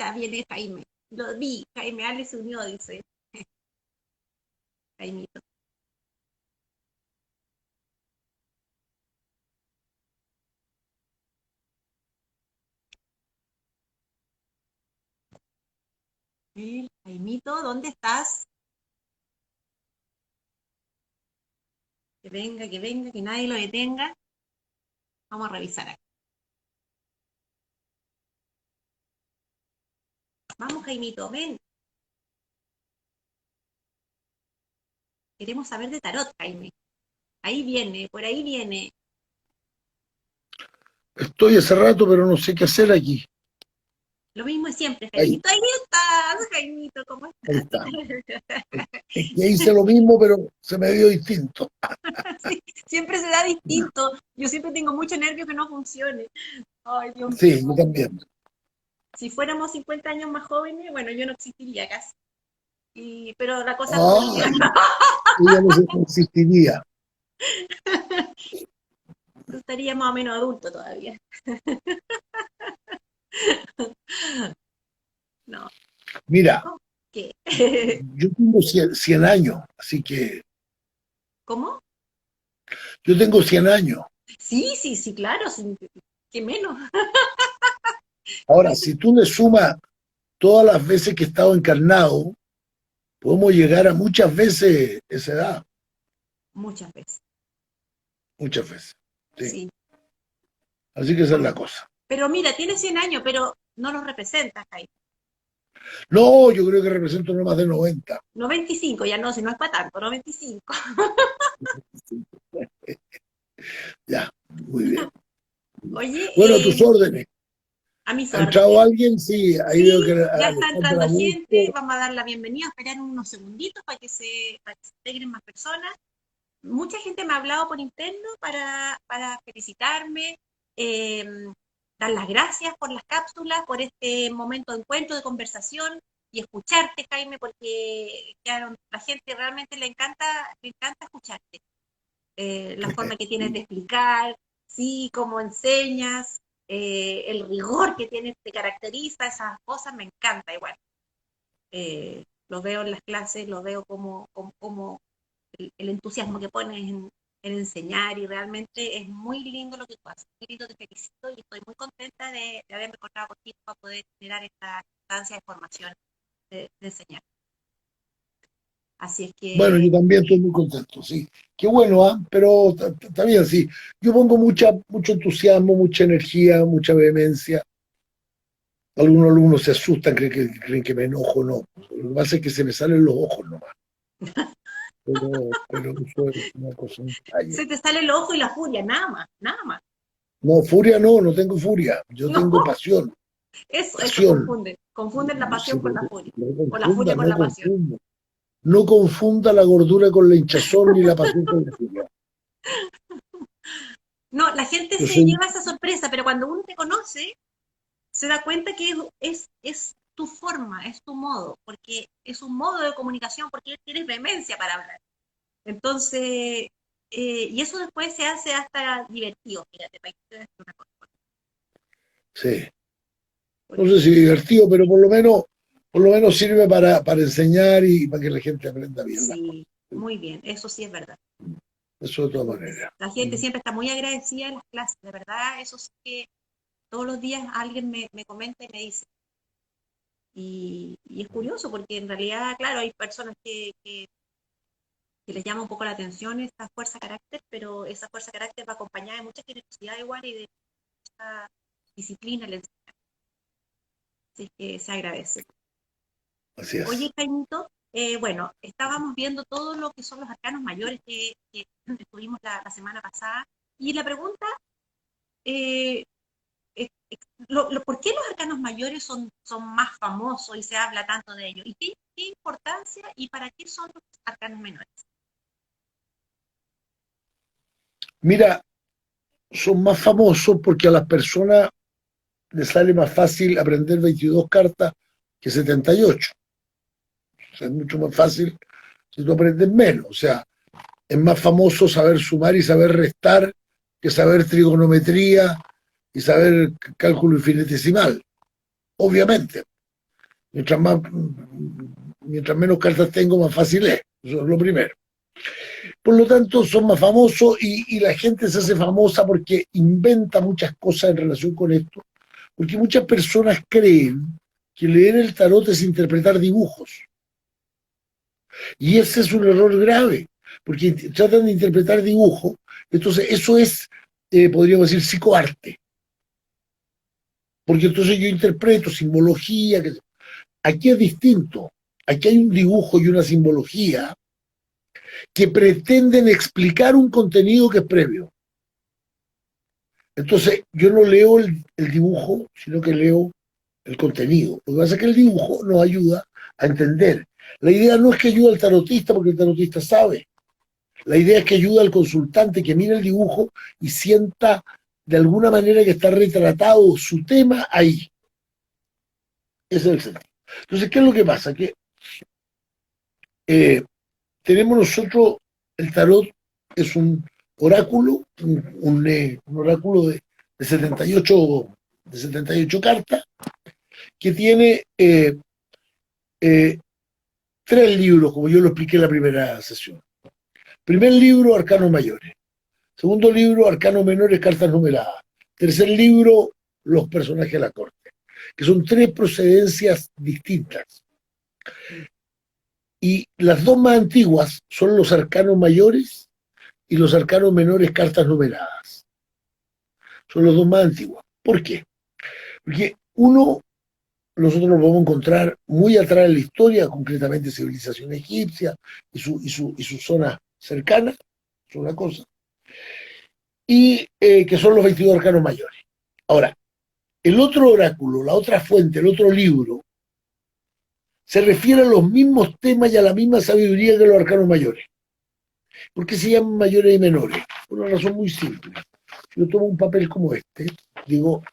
está, viene Jaime. Lo vi, Jaime Ale se unió, dice Jaimito. Jaimito, ¿dónde estás? Que nadie lo detenga. Vamos a revisar acá. Vamos, Jaimito, ven. Queremos saber de tarot, Jaime. Ahí viene, por ahí viene. Estoy hace rato, pero no sé qué hacer aquí. Lo mismo es siempre, Ahí, Jaimito. Ahí estás, Jaimito, ¿cómo ahí estás? está. Es que hice lo mismo, pero se me dio distinto. Sí, siempre se da distinto. Yo siempre tengo mucho nervio que no funcione. Ay, Dios mío. Sí, yo también. Si fuéramos 50 años más jóvenes, bueno, yo no existiría casi. Pero la cosa como que Ah, ella no se consistiría. tú estarías más o menos adulto todavía. No, Mira, ¿qué? yo tengo 100 años, así que ¿Cómo? yo tengo 100 años. Sí, sí, sí, claro, sí, ¿qué menos? Ahora, si tú le sumas todas las veces que he estado encarnado, podemos llegar a muchas veces esa edad, Muchas veces, muchas veces. Sí. sí. Así que esa es la cosa. Pero mira, tiene 100 años, pero no los representas ahí. No, yo creo que represento no más de 90. 95, ya no, si no es para tanto, 95. Ya, muy bien. Oye, Bueno, a tus órdenes. a mis ¿Ha entrado órdenes. alguien? Sí, ahí veo que Sí, ya está Alejandra entrando gente, Bustos. vamos a dar la bienvenida, esperar unos segunditos para que se integren más personas. Mucha gente me ha hablado por interno para felicitarme, eh, dar las gracias por las cápsulas, por este momento de encuentro, de conversación y escucharte, Jaime, porque claro, la gente realmente le encanta escucharte. La forma que tienes de explicar, sí, cómo enseñas, el rigor que tienes te caracteriza, esas cosas me encanta igual. Lo veo en las clases, lo veo como el entusiasmo que pones en enseñar y realmente es muy lindo lo que tú haces. Muy lindo, te felicito y estoy muy contenta de haberme encontrado contigo para poder generar esta instancia de formación, de enseñar. Así es Bueno, que yo también estoy muy contento, sí. Qué bueno, ¿ah? Pero está bien, sí. Yo pongo mucho entusiasmo, mucha energía, mucha vehemencia. Algunos alumnos se asustan, creen que me enojo, no. Lo que pasa es que se me salen los ojos nomás. Pero eso es una cosa, un detalle. se te sale el ojo y la furia, nada más, nada más. No, furia no, no tengo furia. Yo No, tengo pasión, eso pasión. confunden la Sí, pasión con pero la furia, no o la furia confunda, con no la pasión. confunda. No confunda la gordura con la hinchazón ni la pasión con la furia. No, la gente Yo se soy, lleva esa sorpresa, pero cuando uno te conoce, se da cuenta que es tu forma, es tu modo, porque es un modo de comunicación, porque tienes vehemencia para hablar. Entonces, y eso después se hace hasta divertido, fíjate, para que te des una cosa. sí. No sé si Porque divertido, pero por lo menos sirve para enseñar y para que la gente aprenda bien las cosas. sí, muy bien, eso sí es verdad. Eso de todas Porque maneras. la gente siempre está muy agradecida en las clases, de verdad, eso sí que todos los días alguien me comenta y me dice. Y es curioso porque en realidad, claro, hay personas que les llama un poco la atención esta fuerza carácter, pero esa fuerza carácter va acompañada de mucha generosidad igual y de mucha disciplina, así que se agradece. Así Oye, es. Jaimito, bueno, estábamos viendo todo lo que son los arcanos mayores que estuvimos la semana pasada, y la pregunta, eh, ¿por qué los arcanos mayores son más famosos y se habla tanto de ellos? ¿Y qué importancia y para qué son los arcanos menores? Mira, son más famosos porque a las personas les sale más fácil aprender 22 cartas que 78. O sea, es mucho más fácil si tú aprendes menos. O sea, es más famoso saber sumar y saber restar que saber trigonometría y saber cálculo infinitesimal, obviamente. Mientras más, mientras menos cartas tengo, más fácil es. Eso es lo primero. Por lo tanto, son más famosos y la gente se hace famosa porque inventa muchas cosas en relación con esto. Porque muchas personas creen que leer el tarot es interpretar dibujos. Y ese es un error grave, porque tratan de interpretar dibujos. Entonces, eso es, podríamos decir, psicoarte. Porque entonces yo interpreto simbología. Aquí es distinto. Aquí hay un dibujo y una simbología que pretenden explicar un contenido que es previo. Entonces, yo no leo el dibujo, sino que leo el contenido. Lo que pasa es que el dibujo nos ayuda a entender. La idea no es que ayude al tarotista, porque el tarotista sabe. La idea es que ayuda al consultante que mira el dibujo y sienta de alguna manera que está retratado su tema ahí. Ese es el sentido. Entonces, ¿qué es lo que pasa? Que tenemos nosotros, el tarot es un oráculo, un oráculo de 78 cartas, que tiene tres libros, como yo lo expliqué en la primera sesión. Primer libro, Arcanos Mayores. Segundo libro, Arcanos Menores, Cartas Numeradas. Tercer libro, Los Personajes de la Corte, que son tres procedencias distintas. Y las dos más antiguas son los Arcanos Mayores y los Arcanos Menores, Cartas Numeradas. Son los dos más antiguos. ¿Por qué? Porque uno, nosotros lo podemos encontrar muy atrás en la historia, concretamente civilización egipcia y su zona cercana, es una cosa, y que son los 22 arcanos mayores. Ahora, el otro oráculo, la otra fuente, el otro libro, se refiere a los mismos temas y a la misma sabiduría que los arcanos mayores. ¿Por qué se llaman mayores y menores? Por una razón muy simple. Si yo tomo un papel como este, digo,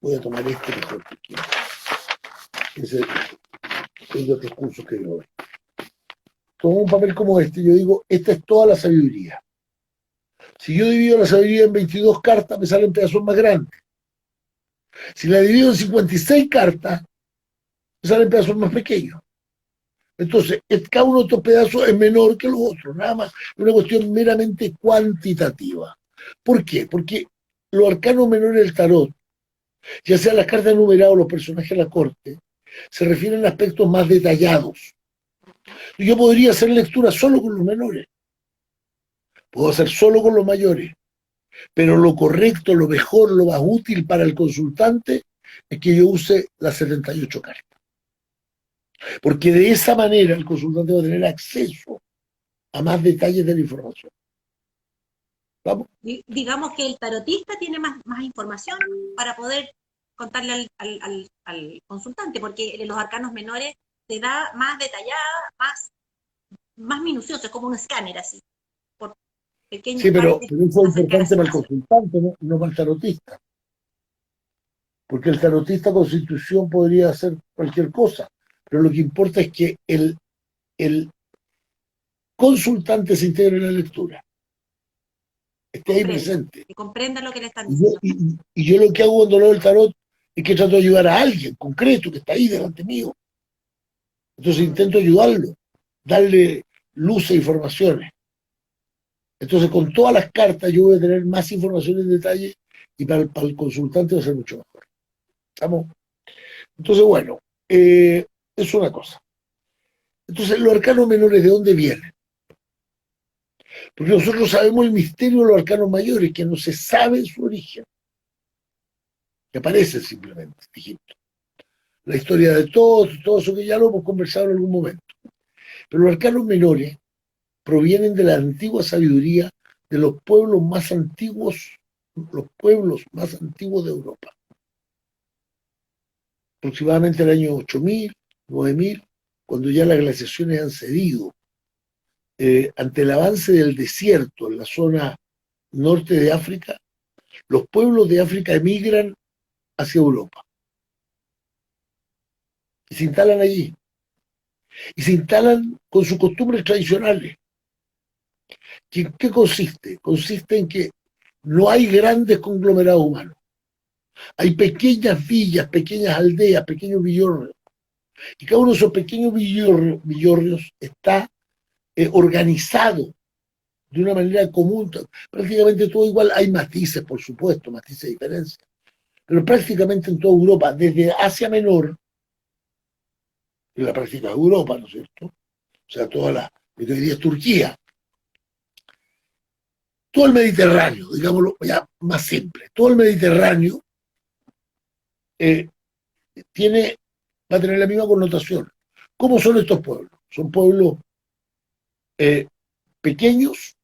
voy a tomar este mejor que quiero. Ese es de otros cursos que yo doy. Tomo un papel como este, yo digo, esta es toda la sabiduría. Si yo divido la sabiduría en 22 cartas, me salen pedazos más grandes. Si la divido en 56 cartas, me salen pedazos más pequeños. Entonces, cada uno de estos pedazos es menor que los otros, nada más. Es una cuestión meramente cuantitativa. ¿Por qué? Porque los arcanos menores del tarot, ya sean las cartas numeradas o los personajes de la corte, se refieren a aspectos más detallados. Yo podría hacer lectura solo con los menores, puedo hacer solo con los mayores, pero lo correcto, lo mejor, lo más útil para el consultante es que yo use las 78 cartas. Porque de esa manera el consultante va a tener acceso a más detalles de la información. ¿Vamos? Digamos que el tarotista tiene más información para poder contarle al consultante, porque los arcanos menores te da más detallada, más minucioso, es como un escáner así, por pequeñas Sí, pero partes eso es acerca de la importante para el situación. consultante, no para el tarotista. Porque el tarotista con su intuición podría hacer cualquier cosa, pero lo que importa es que el consultante se integre en la lectura, esté ahí presente. Que comprenda lo que le están Y yo, diciendo. y yo lo que hago cuando leo el tarot es que trato de ayudar a alguien concreto que está ahí delante mío. Entonces intento ayudarlo, darle luz e informaciones. Entonces con todas las cartas yo voy a tener más información en detalle y para el consultante va a ser mucho mejor. ¿Estamos? Entonces, bueno, es una cosa. Entonces, los arcanos menores, ¿de dónde vienen? Porque nosotros sabemos el misterio de los arcanos mayores, que no se sabe su origen, que aparece simplemente, Egipto. La historia de todos, todo eso que ya lo hemos conversado en algún momento. Pero los arcanos menores provienen de la antigua sabiduría de los pueblos más antiguos de Europa. Aproximadamente el año 8000, 9000, cuando ya las glaciaciones han cedido, ante el avance del desierto en la zona norte de África, los pueblos de África emigran hacia Europa y se instalan allí. Y se instalan con sus costumbres tradicionales. ¿Qué consiste? Consiste en que no hay grandes conglomerados humanos. Hay pequeñas villas, pequeñas aldeas, pequeños villones, Y cada uno de esos pequeños villorrios está organizado de una manera común, prácticamente todo igual. Hay matices, por supuesto, matices de diferencia, pero prácticamente en toda Europa, desde Asia Menor, que la práctica de Europa, ¿no es cierto? O sea, toda lo que hoy día es Turquía, todo el Mediterráneo, digámoslo ya más simple, todo el Mediterráneo eh, va a tener la misma connotación. ¿Cómo son estos pueblos? Son pueblos eh, pequeños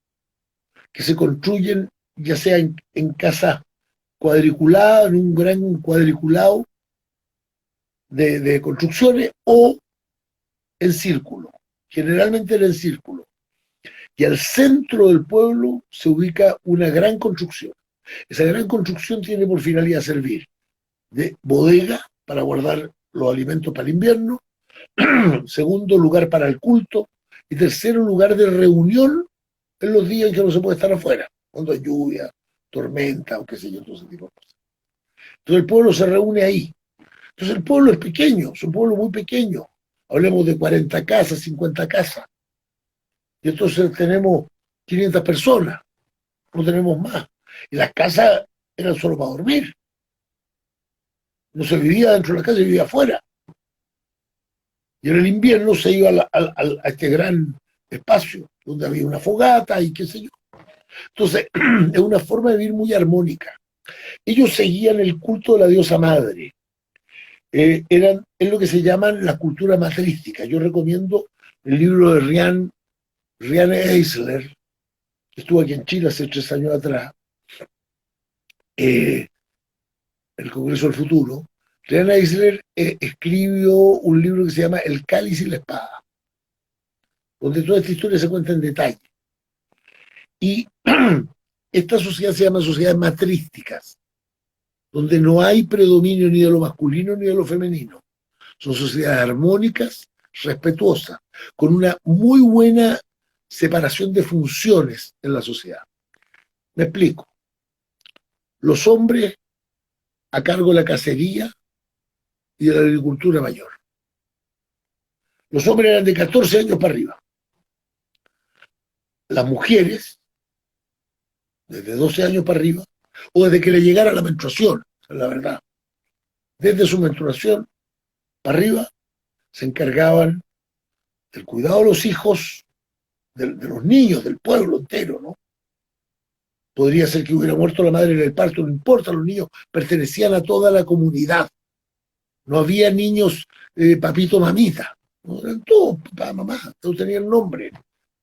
que se construyen ya sea en casas cuadriculadas, en un gran cuadriculado de construcciones, o en círculo, generalmente en círculo. Y al centro del pueblo se ubica una gran construcción. Esa gran construcción tiene por finalidad servir de bodega para guardar los alimentos para el invierno, segundo lugar para el culto, y tercero lugar de reunión en los días en que no se puede estar afuera, cuando hay lluvia, tormenta o qué sé yo, todo ese tipo de cosas. Entonces el pueblo se reúne ahí. Entonces el pueblo es pequeño, es un pueblo muy pequeño. Hablemos de 40 casas, 50 casas. Y entonces tenemos 500 personas, no tenemos más. Y las casas eran solo para dormir. No se vivía dentro de la casa, se vivía afuera. Y en el invierno se iba a este gran espacio, donde había una fogata y qué sé yo. Entonces, es una forma de vivir muy armónica. Ellos seguían el culto de la diosa madre. Es lo que se llaman la cultura matrística. Yo recomiendo el libro de Riane Eisler, que estuvo aquí en Chile hace 3 años atrás, el Congreso del Futuro. Riane Eisler escribió un libro que se llama El cáliz y la espada, donde toda esta historia se cuenta en detalle. Y esta sociedad se llama sociedades matrísticas, donde no hay predominio ni de lo masculino ni de lo femenino. Son sociedades armónicas, respetuosas, con una muy buena separación de funciones en la sociedad. Me explico. Los hombres a cargo de la cacería y de la agricultura mayor. Los hombres eran de 14 años para arriba. Las mujeres, desde 12 años para arriba, o desde que le llegara la menstruación, la verdad. Desde su menstruación para arriba, se encargaban del cuidado de los hijos, de los niños, del pueblo entero, ¿no? Podría ser que hubiera muerto la madre en el parto, no importa, los niños pertenecían a toda la comunidad. No había niños papito, mamita. ¿No? Eran todos papá, mamá, todos tenían nombre.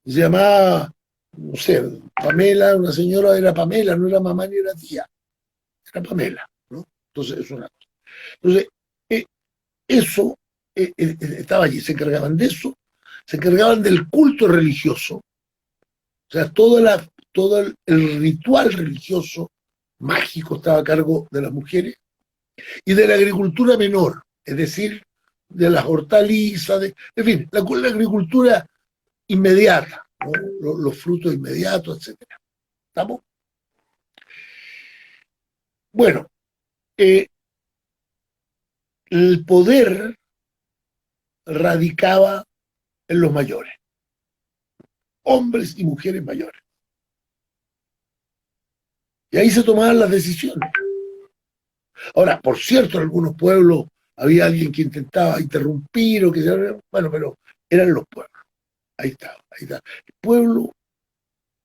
Se llamaba, no sé, Pamela, una señora era Pamela, no era mamá ni era tía, era Pamela, ¿no? Entonces, es una cosa. Entonces, eso estaba allí, se encargaban de eso, se encargaban del culto religioso, o sea, todo el ritual religioso mágico estaba a cargo de las mujeres, y de la agricultura menor, es decir, de las hortalizas, en fin, la agricultura inmediata, ¿no? Los frutos inmediatos, etcétera. ¿Estamos? Bueno, el poder radicaba en los mayores, hombres y mujeres mayores. Y ahí se tomaban las decisiones. Ahora, por cierto, en algunos pueblos había alguien que intentaba interrumpir o que bueno, pero eran los pueblos. Ahí está, ahí está. El pueblo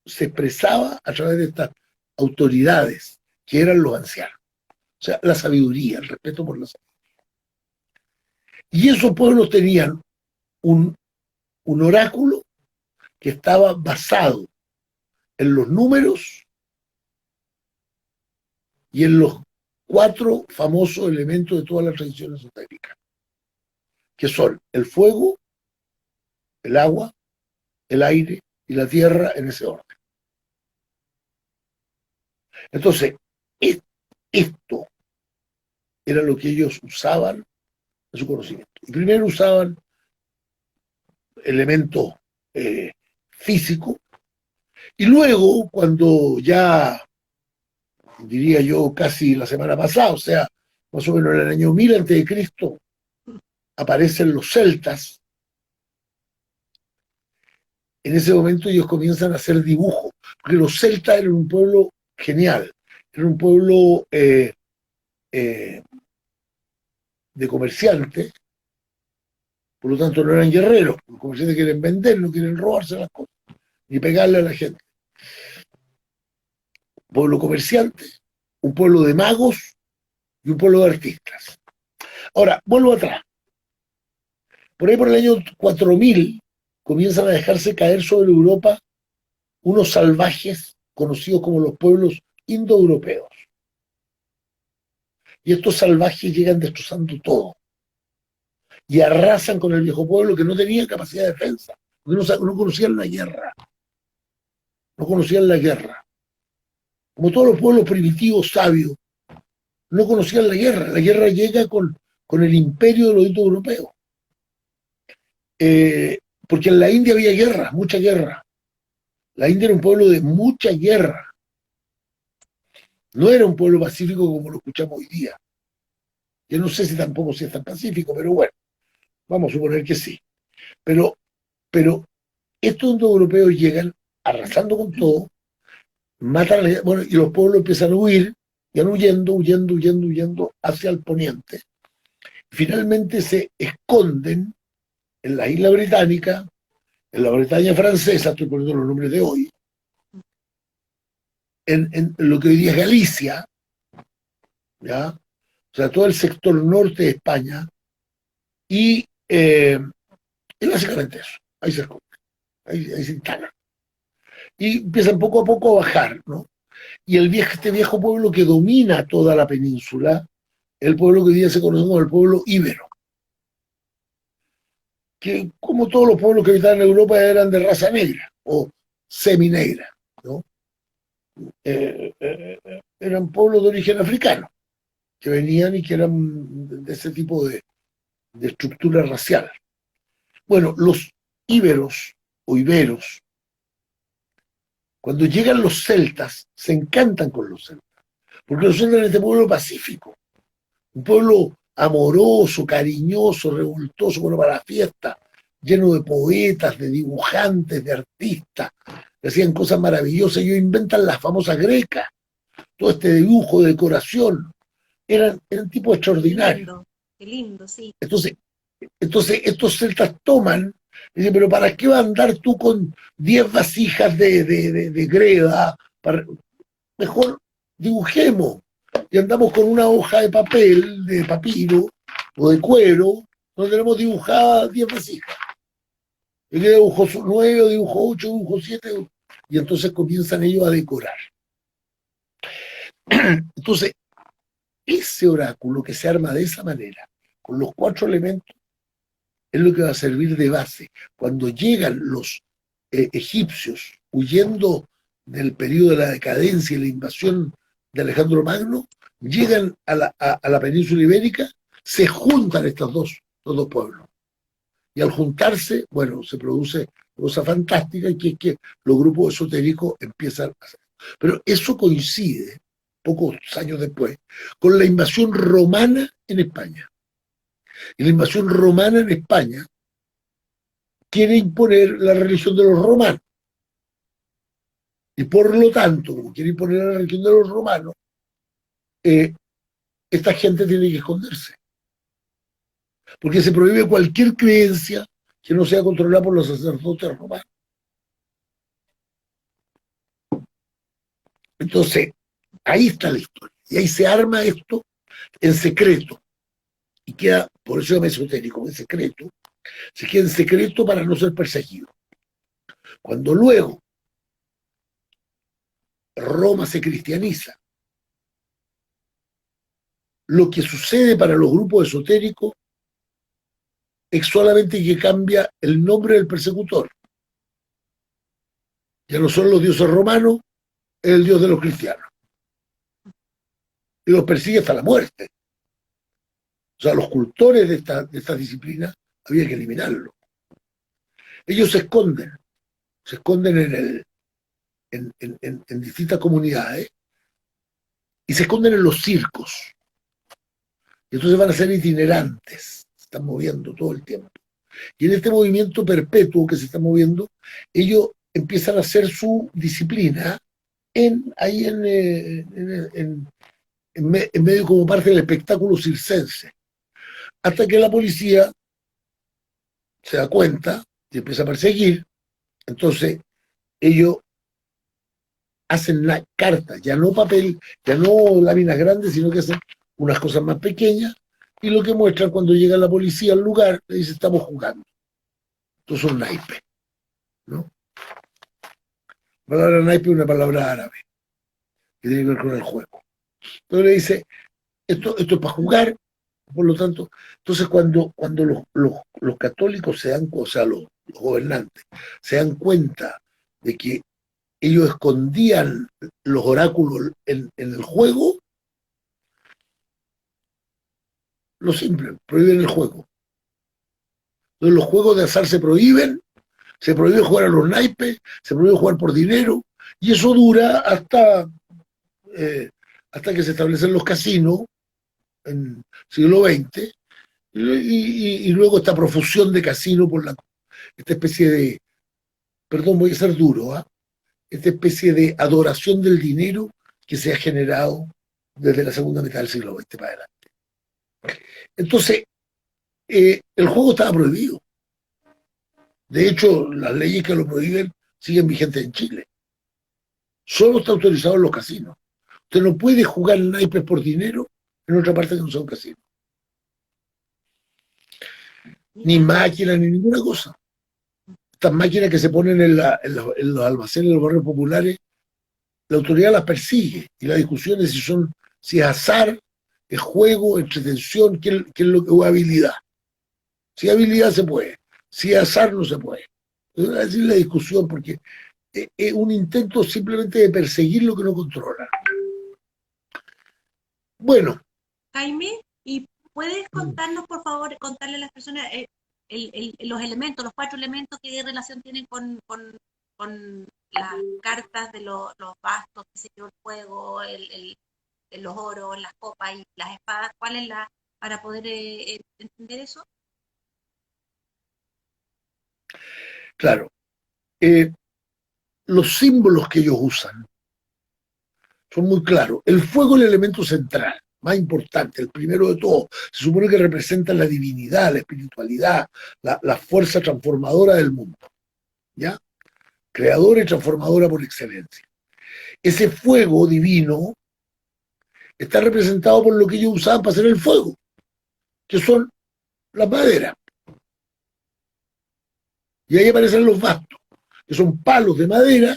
se expresaba a través de estas autoridades que eran los ancianos. O sea, la sabiduría, el respeto por la sabiduría. Y esos pueblos tenían un oráculo que estaba basado en los números y en los 4 famosos elementos de todas las tradiciones esotéricas, que son el fuego, el agua, el aire y la tierra, en ese orden. Entonces, esto era lo que ellos usaban en su conocimiento. Y primero usaban elementos físicos, y luego, cuando ya, diría yo, casi la semana pasada, o sea, más o menos en el año 1000 a.C., aparecen los celtas. En ese momento ellos comienzan a hacer dibujos, porque los celtas eran un pueblo genial, era un pueblo eh, de comerciantes, por lo tanto no eran guerreros, los comerciantes quieren vender, no quieren robarse las cosas, ni pegarle a la gente. Un pueblo comerciante, un pueblo de magos y un pueblo de artistas. Ahora, vuelvo atrás. Por ahí por el año 4000 comienzan a dejarse caer sobre Europa unos salvajes conocidos como los pueblos indoeuropeos. Y estos salvajes llegan destrozando todo y arrasan con el viejo pueblo que no tenía capacidad de defensa, porque no conocían la guerra. No conocían la guerra. Como todos los pueblos primitivos, sabios, no conocían la guerra. La guerra llega con el imperio de los indoeuropeos. Porque en la India había guerra, mucha guerra. La India era un pueblo de mucha guerra. No era un pueblo pacífico como lo escuchamos hoy día. Yo no sé si tampoco si es tan pacífico, pero bueno, vamos a suponer que sí. Pero estos indoeuropeos llegan arrasando con todo, matan, bueno, y los pueblos empiezan a huir, y van huyendo hacia el poniente. Finalmente se esconden en la isla británica, en la Bretaña francesa, estoy poniendo los nombres de hoy, en lo que hoy día es Galicia, ¿ya? O sea, todo el sector norte de España, y básicamente eso, ahí se esconde, ahí se instalan. Y empiezan poco a poco a bajar, ¿no? Y este viejo pueblo que domina toda la península, el pueblo que hoy día se conoce como el pueblo íbero, que como todos los pueblos que habitaban en Europa eran de raza negra o seminegra, ¿no? Eran pueblos de origen africano, que venían y que eran de ese tipo de estructura racial. Bueno, los íberos o iberos, cuando llegan los celtas, se encantan con los celtas, porque los celtas eran este pueblo pacífico, un pueblo amoroso, cariñoso, revoltoso, bueno para la fiesta, lleno de poetas, de dibujantes, de artistas, que hacían cosas maravillosas. Ellos inventan las famosas grecas, todo este dibujo, decoración, eran tipos extraordinarios. Qué lindo, sí. Entonces estos celtas toman, y dicen, pero ¿para qué vas a andar tú con 10 vasijas de greda? Mejor dibujemos y andamos con una hoja de papel, de papiro o de cuero, donde tenemos dibujadas 10 vasijas. El que dibujó 9, dibujó 8, dibujó 7, y entonces comienzan ellos a decorar. Entonces, ese oráculo que se arma de esa manera, con los 4 elementos, es lo que va a servir de base. Cuando llegan los egipcios huyendo del periodo de la decadencia y la invasión de Alejandro Magno, llegan a la península ibérica, se juntan los dos pueblos. Y al juntarse, bueno, se produce cosa fantástica, y que es que los grupos esotéricos empiezan a hacer. Pero eso coincide, pocos años después, con la invasión romana en España. Y la invasión romana en España quiere imponer la religión de los romanos. Y por lo tanto, como quiere imponer la religión de los romanos, esta gente tiene que esconderse. Porque se prohíbe cualquier creencia que no sea controlada por los sacerdotes romanos. Entonces, ahí está la historia. Y ahí se arma esto en secreto. Y queda, por eso se llama esotérico, en secreto. Se queda en secreto para no ser perseguido. Cuando luego Roma se cristianiza, lo que sucede para los grupos esotéricos es solamente que cambia el nombre del persecutor. Ya no son los dioses romanos, es el dios de los cristianos. Y los persigue hasta la muerte. O sea, los cultores de esta disciplina había que eliminarlos. Ellos se esconden en distintas comunidades y se esconden en los circos. Y entonces van a ser itinerantes. están moviendo todo el tiempo. Y en este movimiento perpetuo que se está moviendo, ellos empiezan a hacer su disciplina ahí en medio como parte del espectáculo circense. Hasta que la policía se da cuenta y empieza a perseguir. Entonces ellos hacen la carta, ya no papel, ya no láminas grandes, sino que hacen unas cosas más pequeñas, y lo que muestran cuando llega la policía al lugar, le dice, estamos jugando. Estos son naipes, ¿no? La palabra naipe es una palabra árabe, que tiene que ver con el juego. Entonces le dice, esto es para jugar, por lo tanto, entonces cuando los católicos se dan, o sea, los gobernantes, se dan cuenta de que ellos escondían los oráculos en el juego, lo simple, prohíben el juego. Entonces los juegos de azar se prohíbe jugar a los naipes, se prohíbe jugar por dinero, y eso dura hasta que se establecen los casinos en el siglo XX, y luego esta profusión de casinos por esta especie de, perdón, voy a ser duro, ¿eh? Esta especie de adoración del dinero que se ha generado desde la segunda mitad del siglo XX para adelante. Entonces, el juego estaba prohibido. De hecho, las leyes que lo prohíben siguen vigentes en Chile. Solo está autorizado en los casinos. Usted no puede jugar naipes por dinero en otra parte que no sea un casino. Ni máquinas, ni ninguna cosa. Estas máquinas que se ponen en los almacenes de los barrios populares, la autoridad las persigue, y la discusión es si es azar, es juego, entretención, qué es lo que es habilidad. Si es habilidad se puede, si es azar no se puede. Esa es la discusión, porque es un intento simplemente de perseguir lo que no controla. Bueno. Jaime, ¿y puedes contarnos, por favor, contarle a las personas los elementos, los 4 elementos, qué relación tienen con las cartas de los bastos, qué sé yo, el fuego, los oros, las copas y las espadas? ¿Cuál es para poder entender eso? Claro. Los símbolos que ellos usan son muy claros. El fuego es el elemento central, más importante, el primero de todos. Se supone que representa la divinidad, la espiritualidad, la fuerza transformadora del mundo, ¿ya? Creadora y transformadora por excelencia. Ese fuego divino está representado por lo que ellos usaban para hacer el fuego, que son las maderas. Y ahí aparecen los bastos, que son palos de madera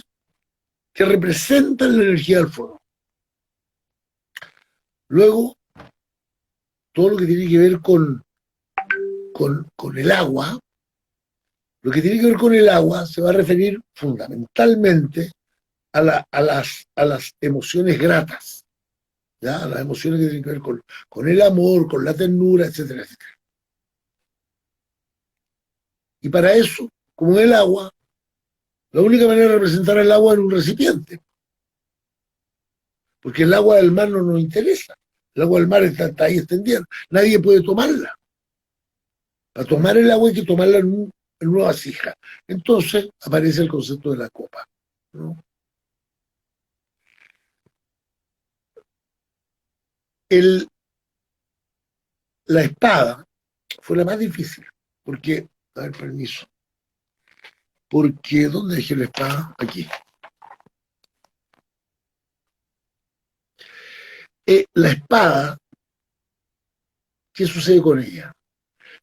que representan la energía del fuego. Luego, todo lo que tiene que ver con el agua, lo que tiene que ver con el agua se va a referir fundamentalmente a las emociones gratas, ¿ya? A las emociones que tienen que ver con el amor, con la ternura, etcétera, etcétera. Y para eso, como el agua, la única manera de representar el agua es en un recipiente, porque el agua del mar no nos interesa. El agua del mar está ahí extendida, nadie puede tomarla. Para tomar el agua hay que tomarla en una vasija. Entonces aparece el concepto de la copa, ¿no? La espada fue la más difícil, porque, a ver, permiso, porque, ¿dónde dejé la espada? Aquí. La espada, ¿qué sucede con ella?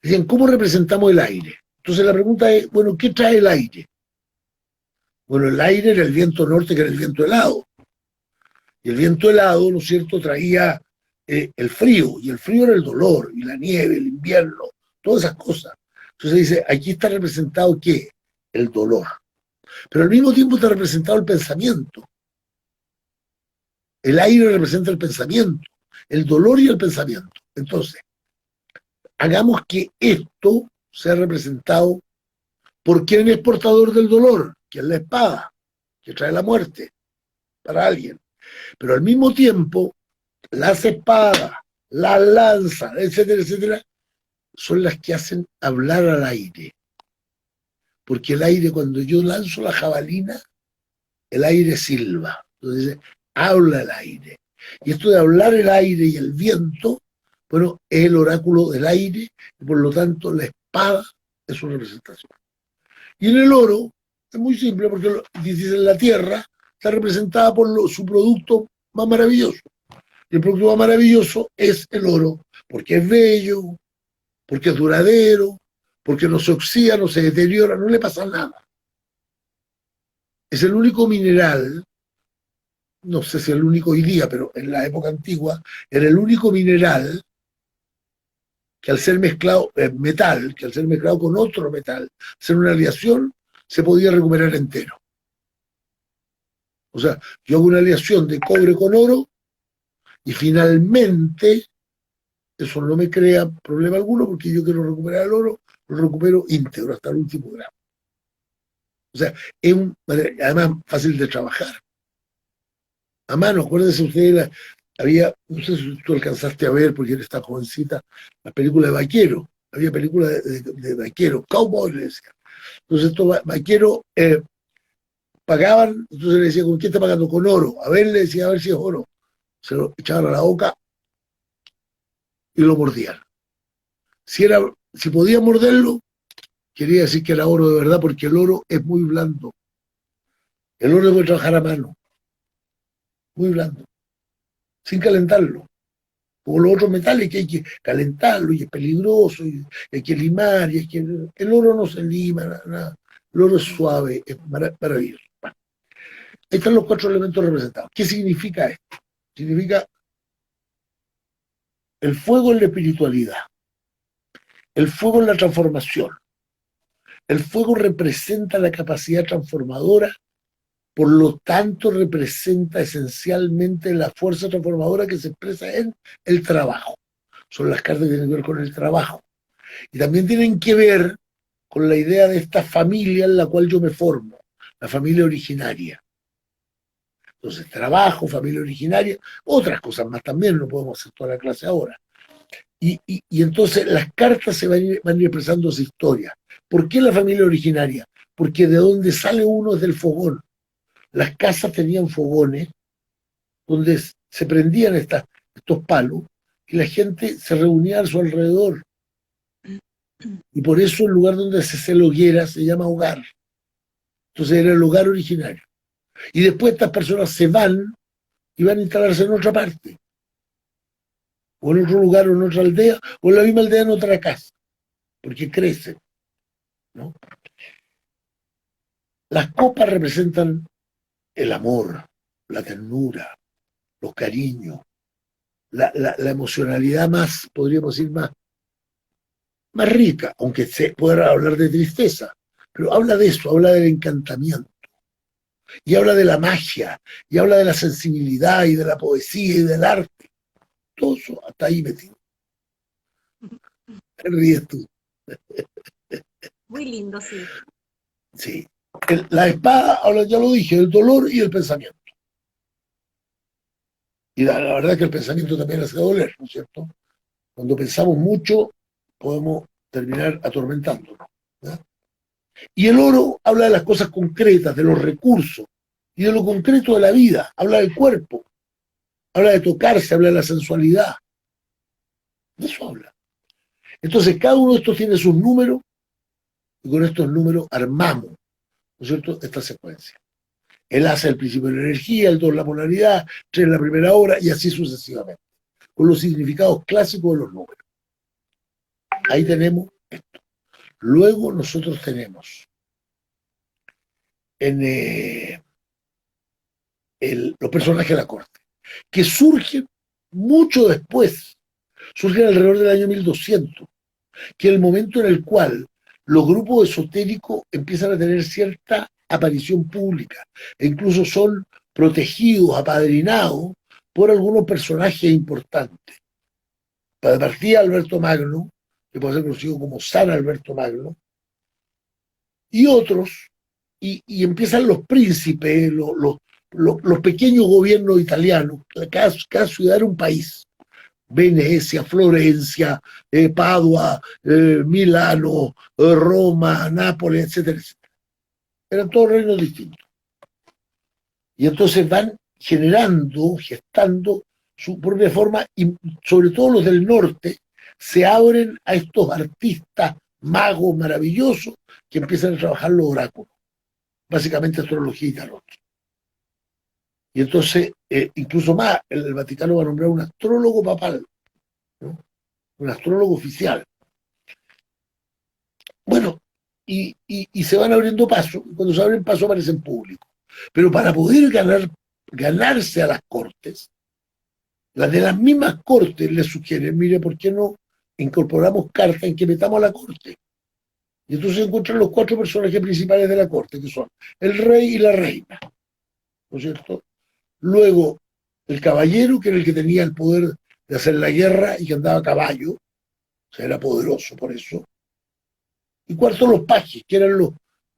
Decían, ¿cómo representamos el aire? Entonces la pregunta es, bueno, ¿qué trae el aire? Bueno, el aire era el viento norte, que era el viento helado. Y el viento helado, ¿no es cierto?, traía el frío, y el frío era el dolor, y la nieve, el invierno, todas esas cosas. Entonces dice, aquí está representado ¿qué? El dolor. Pero al mismo tiempo está representado el pensamiento. El aire representa el pensamiento, el dolor y el pensamiento. Entonces, hagamos que esto sea representado por quien es portador del dolor, que es la espada, que trae la muerte para alguien. Pero al mismo tiempo, las espadas, las lanzas, etcétera, etcétera, son las que hacen hablar al aire. Porque el aire, cuando yo lanzo la jabalina, el aire silba. Entonces, habla el aire. Y esto de hablar el aire y el viento, bueno, es el oráculo del aire, y por lo tanto la espada es su representación. Y en el oro, es muy simple, porque dice la tierra está representada por su producto más maravilloso. Y el producto más maravilloso es el oro, porque es bello, porque es duradero, porque no se oxida, no se deteriora, no le pasa nada. Es el único mineral, no sé si es el único hoy día, pero en la época antigua, era el único mineral que al ser mezclado, metal, que al ser mezclado con otro metal, hacer una aleación, se podía recuperar entero. O sea, yo hago una aleación de cobre con oro y finalmente eso no me crea problema alguno porque yo quiero recuperar el oro, lo recupero íntegro hasta el último gramo. O sea, es además fácil de trabajar. A mano, acuérdense ustedes, había, no sé si tú alcanzaste a ver, porque eres tan jovencita, la película de vaquero. Había películas de vaquero, cowboy, le decían. Entonces estos vaqueros pagaban, entonces le decía, ¿con quién está pagando? Con oro. A ver, le decía, a ver si es oro. Se lo echaban a la boca y lo mordían. Si podía morderlo, quería decir que era oro de verdad, porque el oro es muy blando. El oro debe trabajar a mano, muy blando, sin calentarlo. Como los otros metales que hay que calentarlo y es peligroso, y hay que limar, el oro no se lima, nada. El oro es suave, es maravilloso. Bueno, ahí están los 4 elementos representados. ¿Qué significa esto? Significa el fuego en la espiritualidad, el fuego en la transformación. El fuego representa la capacidad transformadora, por lo tanto representa esencialmente la fuerza transformadora que se expresa en el trabajo. Son las cartas que tienen que ver con el trabajo. Y también tienen que ver con la idea de esta familia en la cual yo me formo, la familia originaria. Entonces, trabajo, familia originaria, otras cosas más también, no podemos hacer toda la clase ahora. Y entonces las cartas van a ir expresando esa historia. ¿Por qué la familia originaria? Porque de donde sale uno es del fogón. Las casas tenían fogones donde se prendían estos palos y la gente se reunía a su alrededor. Y por eso el lugar donde se hace la hoguera se llama hogar. Entonces era el hogar originario. Y después estas personas se van y van a instalarse en otra parte. O en otro lugar, o en otra aldea, o en la misma aldea en otra casa. Porque crecen, ¿no? Las copas representan el amor, la ternura, los cariños, la emocionalidad más, podríamos decir, más rica, aunque se pueda hablar de tristeza, pero habla de eso, habla del encantamiento, y habla de la magia, y habla de la sensibilidad, y de la poesía, y del arte, todo eso hasta ahí metido. Te ríes tú. Muy lindo, sí. Sí. La espada, ahora ya lo dije, el dolor y el pensamiento. Y la verdad es que el pensamiento también hace doler, ¿no es cierto? Cuando pensamos mucho, podemos terminar atormentándonos, ¿verdad? Y el oro habla de las cosas concretas, de los recursos, y de lo concreto de la vida, habla del cuerpo, habla de tocarse, habla de la sensualidad. De eso habla. Entonces, cada uno de estos tiene sus números, y con estos números armamos, ¿no es cierto?, esta secuencia. El hace el principio de la energía, el 2 la polaridad, 3 la primera hora, y así sucesivamente, con los significados clásicos de los números. Ahí tenemos esto. Luego nosotros tenemos los personajes de la corte, que surgen mucho después, surgen alrededor del año 1200, que es el momento en el cual los grupos esotéricos empiezan a tener cierta aparición pública, e incluso son protegidos, apadrinados por algunos personajes importantes. Para partida Alberto Magno, que puede ser conocido como San Alberto Magno, y otros, y empiezan los príncipes, los pequeños gobiernos italianos, cada ciudad era un país, Venecia, Florencia, Padua, Milano, Roma, Nápoles, etcétera, etcétera. Eran todos reinos distintos. Y entonces van generando, gestando su propia forma, y sobre todo los del norte se abren a estos artistas magos maravillosos que empiezan a trabajar los oráculos, básicamente astrología y tarot. Y entonces, incluso más, el Vaticano va a nombrar un astrólogo papal, ¿no? Un astrólogo oficial. Bueno, y se van abriendo pasos, y cuando se abren pasos aparecen públicos. Pero para poder ganarse a las cortes, las de las mismas cortes les sugieren, mire, ¿por qué no incorporamos cartas en que metamos a la corte? Y entonces se encuentran los cuatro personajes principales de la corte, que son el rey y la reina, ¿no es cierto? Luego, el caballero, que era el que tenía el poder de hacer la guerra y que andaba a caballo, o sea, era poderoso por eso. Y cuarto, los pajes, que eran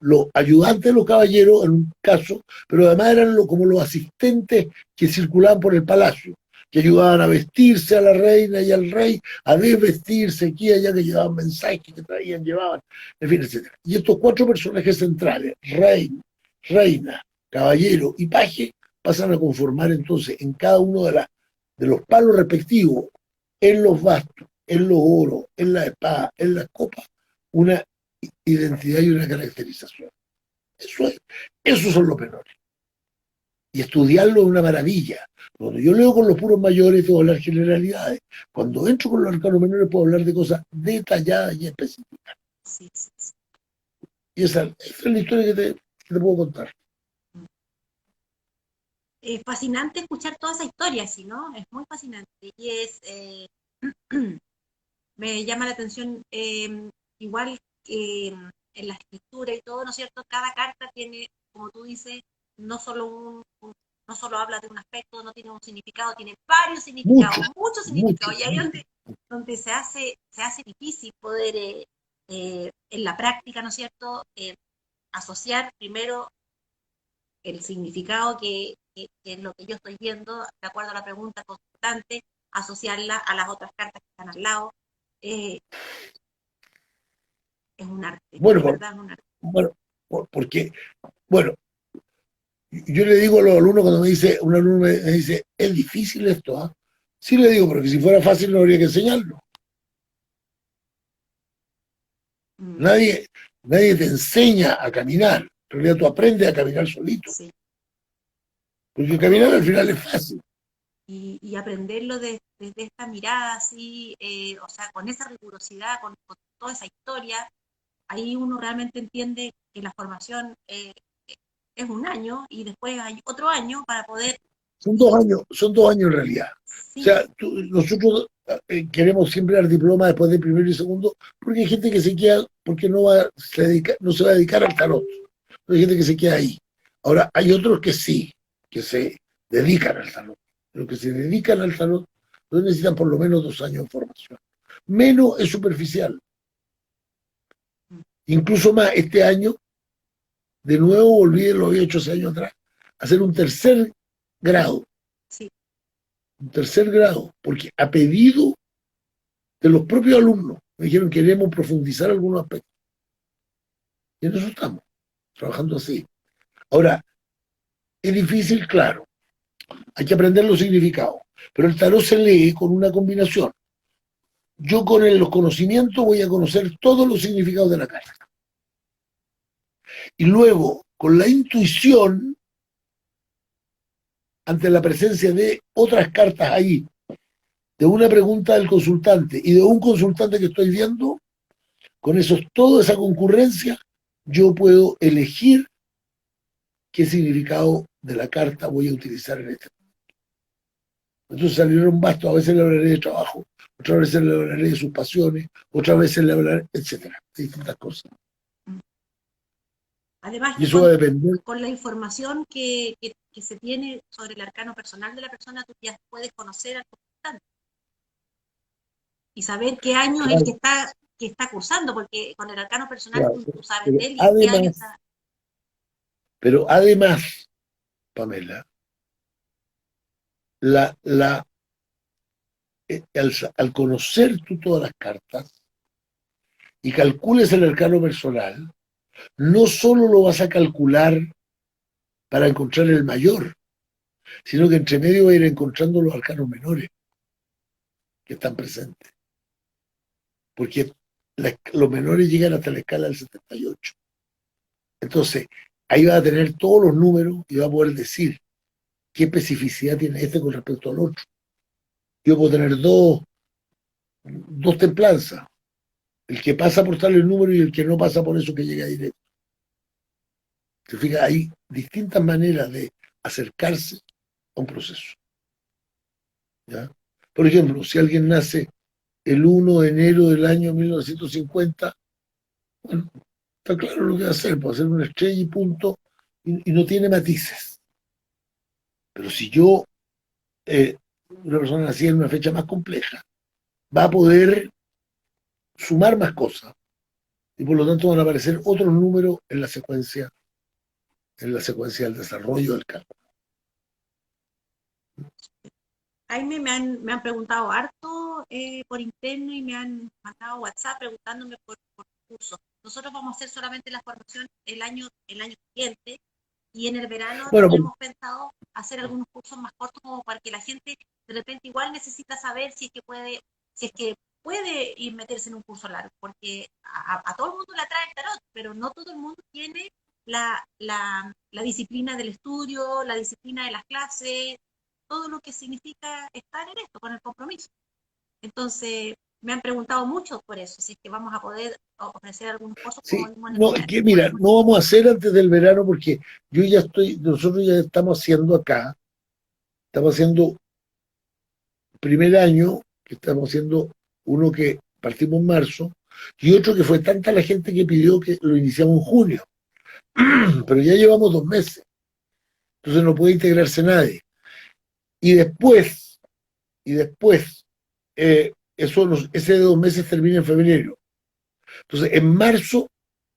los ayudantes de los caballeros en un caso, pero además eran como los asistentes que circulaban por el palacio, que ayudaban a vestirse a la reina y al rey, a desvestirse aquí y allá, que llevaban mensajes, que traían, llevaban, en fin, etcétera. Y estos cuatro personajes centrales, rey, reina, caballero y paje, pasan a conformar entonces en cada uno de los palos respectivos, en los bastos, en los oros, en la espada, en las copas, una identidad y una caracterización. Eso es, esos son los menores. Y estudiarlo es una maravilla. Cuando yo leo con los puros mayores, puedo hablar generalidades. Cuando entro con los arcanos menores, puedo hablar de cosas detalladas y específicas. Sí, sí, sí. Y esa es la historia que te puedo contar. Es fascinante escuchar toda esa historia, ¿sí, no? Es muy fascinante. Y me llama la atención, igual en la escritura y todo, ¿no es cierto? Cada carta tiene, como tú dices, no solo no solo habla de un aspecto, no tiene un significado, tiene varios Mucho, significados, muchos mucho, significados. Y ahí donde se hace difícil poder, en la práctica, ¿no es cierto?, asociar primero el significado que es lo que yo estoy viendo, de acuerdo a la pregunta constante, asociarla a las otras cartas que están al lado. Eh, es un arte, bueno, de verdad es un arte. bueno, porque, bueno, yo le digo a los alumnos cuando un alumno me dice, es difícil esto, ¿ah? Sí le digo, porque si fuera fácil no habría que enseñarlo. Mm, Nadie, nadie te enseña a caminar. En realidad tú aprendes a caminar solito. sí. Porque caminar al final es fácil. Y aprenderlo desde esta mirada así, o sea, con esa rigurosidad, con toda esa historia, ahí uno realmente entiende que la formación es un año y después hay otro año para poder... Son 2 años en realidad. O Sí, sea, nosotros queremos siempre dar diploma después de primero y segundo, porque hay gente que se queda, porque no se va a dedicar al tarot. Hay gente que se queda ahí. Ahora, hay otros que sí, que se dedican al tarot. Los que se dedican al tarot no necesitan por lo menos 2 años de formación. Menos es superficial. Incluso más, este año, de nuevo volví, lo había hecho 6 años atrás, a hacer grado, sí. un tercer grado, porque a pedido de los propios alumnos me dijeron queremos profundizar algunos aspectos. Y en eso estamos, trabajando así. Ahora, es difícil, claro, hay que aprender los significados, pero el tarot se lee con una combinación. Yo con los conocimientos voy a conocer todos los significados de la carta. Y luego, con la intuición, ante la presencia de otras cartas ahí, de una pregunta del consultante y de un consultante que estoy viendo, con eso, toda esa concurrencia, yo puedo elegir qué significado de la carta voy a utilizar en este momento. Entonces salieron bastos, a veces le hablaré de trabajo, otras veces le hablaré de sus pasiones, otras veces le hablaré, etcétera, de distintas cosas. Además Y que eso va a depender. con la información que se tiene sobre el arcano personal de la persona, tú ya puedes conocer al consultante y saber qué año es el Claro, que está cursando, porque con el arcano personal claro, tú sabes pero de él y en qué año además, está. pero además, Pamela, la al conocer tú todas las cartas y calcules el arcano personal, no solo lo vas a calcular para encontrar el mayor, sino que entre medio va a ir encontrando los arcanos menores que están presentes. Porque los menores llegan hasta la escala del 78. Entonces, ahí va a tener todos los números y va a poder decir qué especificidad tiene este con respecto al otro. Yo puedo tener dos templanzas, el que pasa por tal el número y el que no pasa por eso que llega directo. ¿Te fijas? Hay distintas maneras de acercarse a un proceso. ¿Ya? Por ejemplo, si alguien nace el 1 de enero del año 1950, bueno, está claro lo que va a hacer, puede hacer una estrella y punto, y no tiene matices. Pero si yo, una persona nacida en una fecha más compleja, va a poder sumar más cosas, y por lo tanto van a aparecer otros números en la secuencia del desarrollo del campo. Jaime, me han preguntado harto por interno y me han mandado WhatsApp preguntándome por cursos. Nosotros vamos a hacer solamente la formación el año siguiente y en el verano Bueno, pues, tenemos pensado hacer algunos cursos más cortos como para que la gente de repente igual necesita saber si es que puede ir meterse en un curso largo, porque a todo el mundo le atrae el tarot, pero no todo el mundo tiene la disciplina del estudio, la disciplina de las clases, todo lo que significa estar en esto, con el compromiso. Entonces, me han preguntado mucho por eso, si es que vamos a poder ofrecer algunos cursos como sí, vimos en el no, verano. que mira, no vamos a hacer antes del verano porque nosotros ya estamos haciendo acá, estamos haciendo primer año, que estamos haciendo uno que partimos en marzo, y otro que fue tanta la gente que pidió que lo iniciamos en junio. Pero ya llevamos 2 meses, entonces no puede integrarse nadie. Y después, ese de 2 meses termina en febrero. Entonces, en marzo,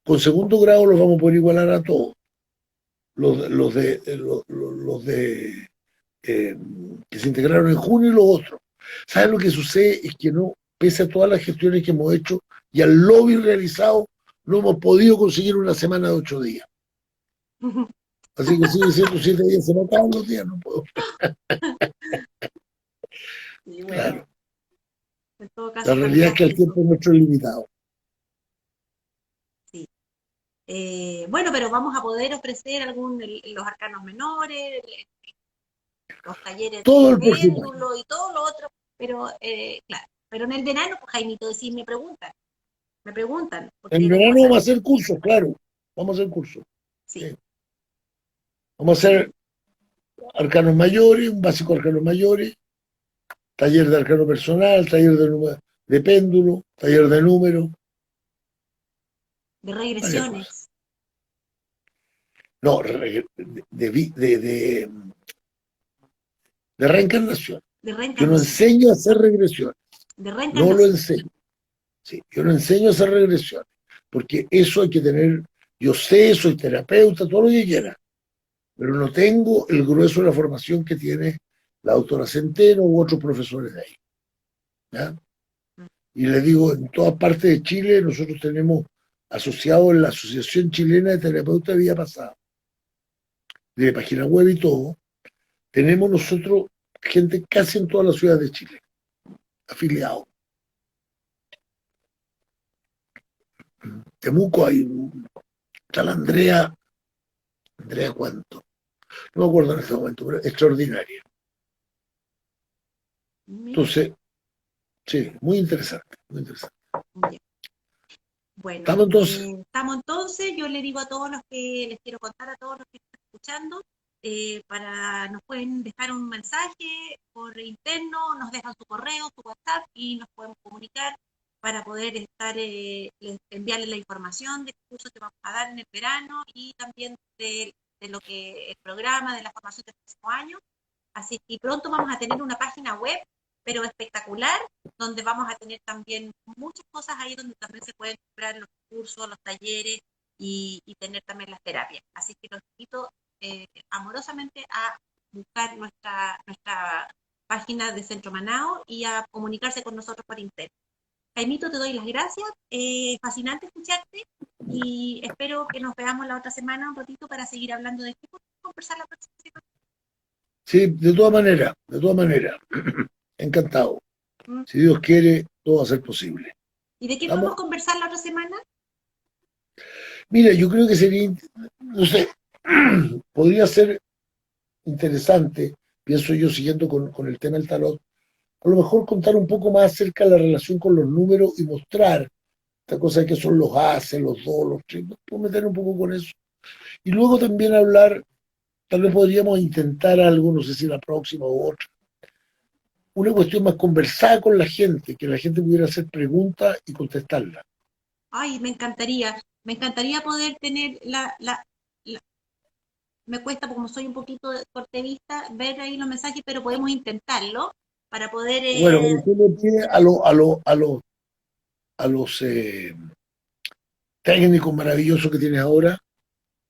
con segundo grado los vamos a poder igualar a todos. Los de que se integraron en junio y los otros. ¿Sabes lo que sucede? Es que no, pese a todas las gestiones que hemos hecho y al lobby realizado, no hemos podido conseguir una semana de 8 días. Así que sigue siendo 7 días, se me acaban los días, no puedo. Y bueno, Claro, en todo la caso realidad es cambiar que el eso. tiempo nuestro es limitado. Sí. Bueno, pero vamos a poder ofrecer los arcanos menores, los talleres Todo de el próximo año. péndulo y todo lo otro, pero claro, pero en el verano, pues Jaimito, sí me preguntan, En porque lo vamos verano a vamos a hacer. hacer cursos, claro. Vamos a hacer cursos. Sí, Sí. Vamos a hacer arcanos mayores, un básico arcanos mayores, taller de arcano personal, taller de péndulo, taller de número, de varias cosas. regresiones, No, de reencarnación. de Yo no reencarnación, enseño a hacer regresiones, de no lo reencarnación. enseño. Sí, yo no enseño a hacer regresiones, porque eso hay que tener, yo sé, soy terapeuta, todo lo que quiera, pero no tengo el grueso de la formación que tiene la doctora Centeno u otros profesores de ahí. ¿Ya? Y les digo, en todas partes de Chile nosotros tenemos asociado en la Asociación Chilena de Terapeutas de Vida Pasada, de página web y todo, tenemos nosotros gente casi en todas las ciudades de Chile, afiliados. Temuco hay, está la Andrea cuánto, no me acuerdo en este momento, pero extraordinaria. Mira, Entonces, sí, muy interesante, muy interesante. ya. Bueno, ¿Estamos entonces? estamos entonces, yo le digo a todos los que les quiero contar, a todos los que están escuchando, nos pueden dejar un mensaje por interno, nos dejan su correo, su WhatsApp y nos podemos comunicar para poder enviarles la información de cursos que vamos a dar en el verano y también de lo que el programa de la formación del próximo año. Así que pronto vamos a tener una página web, pero espectacular, donde vamos a tener también muchas cosas ahí donde también se pueden comprar los cursos, los talleres y tener también las terapias. Así que los invito amorosamente a buscar nuestra página de Centro Manao y a comunicarse con nosotros por internet. Jaimito, te doy las gracias. Fascinante escucharte y espero que nos veamos la otra semana un ratito para seguir hablando de esto. Conversar la próxima semana. Sí, de todas maneras, encantado. ¿Mm? Si Dios quiere, todo va a ser posible. ¿Y de qué podemos ¿Estamos? conversar la otra semana? Mira, yo creo que sería, no sé, podría ser interesante, pienso yo, siguiendo con el tema del tarot, a lo mejor contar un poco más acerca de la relación con los números y mostrar esta cosa de que son los haces, los dos, los tres, puedo meter un poco con eso. Y luego también hablar, tal vez podríamos intentar algo, no sé si la próxima u otra, una cuestión más conversada con la gente, que la gente pudiera hacer preguntas y contestarlas. Ay, me encantaría poder tener la- me cuesta, como soy un poquito corte vista, ver ahí los mensajes, pero podemos intentarlo para poder, Bueno, como tú le pides a los técnicos maravillosos que tienes ahora,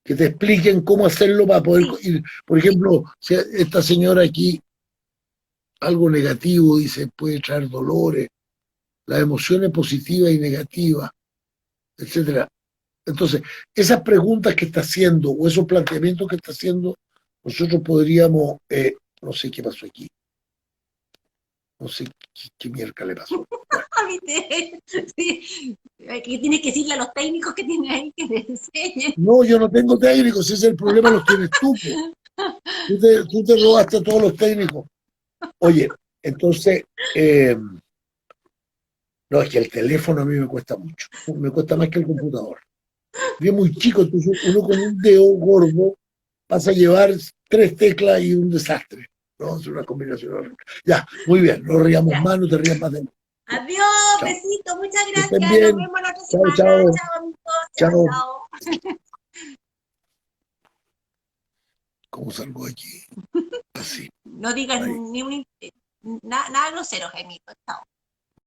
que te expliquen cómo hacerlo para poder sí, ir. Por ejemplo, si esta señora aquí, algo negativo, dice, puede traer dolores, las emociones positivas y negativas, etcétera. Entonces, esas preguntas que está haciendo o esos planteamientos que está haciendo, nosotros podríamos, no sé qué pasó aquí, no sé qué mierda le pasó. Bueno, ¿viste? Sí, que tienes que decirle a los técnicos que tienen ahí que les enseñen. no, yo no tengo técnicos, ese es el problema, los tienes tú. Po. Tú te robaste a todos los técnicos. Oye, entonces, no, es que el teléfono a mí me cuesta mucho, me cuesta más que el computador. Bien muy chico, entonces uno con un dedo gordo pasa a llevar tres teclas y un desastre. ¿No? Es una combinación horrible. Ya, muy bien, no ríamos Ya. más, no te rías más de mí. Adiós, Chao. besito, muchas Que estén gracias. Nos bien. vemos la otra Chao, semana. chao. Chao, amigos. Chao, Chao. chao. ¿Cómo salgo aquí? Así. No digas Ahí. nada grosero, Jaimito. Chao.